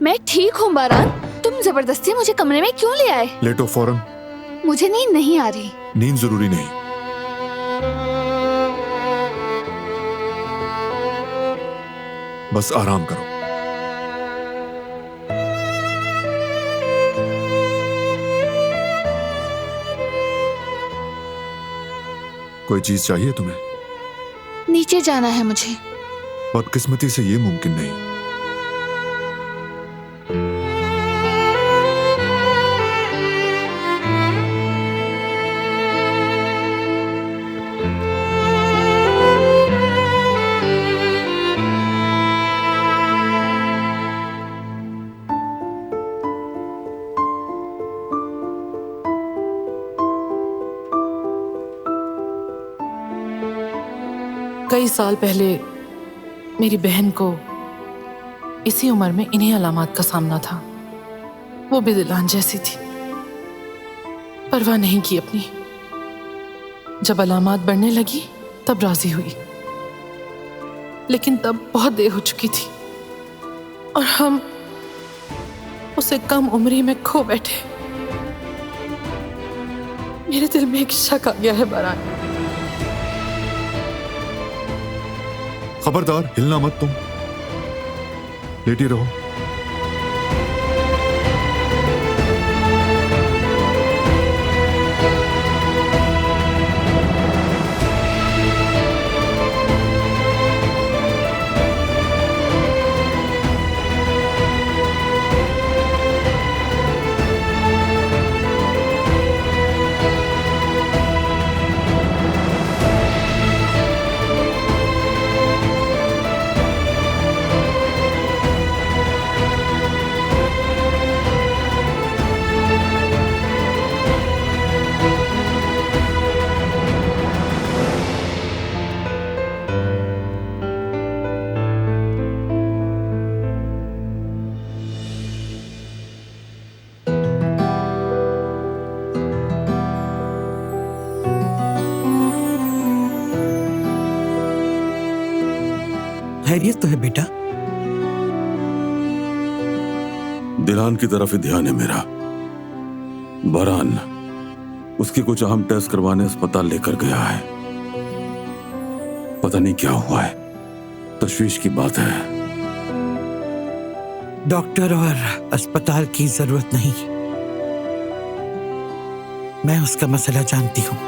मैं ठीक हूँ बारान। तुम जबरदस्ती मुझे कमरे में क्यों ले आए? लेटो फौरन। मुझे नींद नहीं आ रही। नींद जरूरी नहीं। बस आराम करो। कोई चीज चाहिए तुम्हें? नीचे जाना है मुझे। बदकिस्मती से ये मुमकिन नहीं। कई साल पहले मेरी बहन को इसी उम्र में इन्हीं अलामात का सामना था। वो भी दिलान जैसी थी, परवाह नहीं की अपनी। जब अलामात बढ़ने लगी तब राजी हुई, लेकिन तब बहुत देर हो चुकी थी और हम उसे कम उम्री में खो बैठे। मेरे दिल में एक शक आ गया है बारान। खबरदार, हिलना मत तुम। लेटी रहो। खैरियत तो है बेटा? दिलान की तरफ ही ध्यान है मेरा। बारान उसकी कुछ अहम टेस्ट करवाने अस्पताल लेकर गया है। पता नहीं क्या हुआ है, तशवीश की बात है। डॉक्टर और अस्पताल की जरूरत नहीं, मैं उसका मसला जानती हूँ।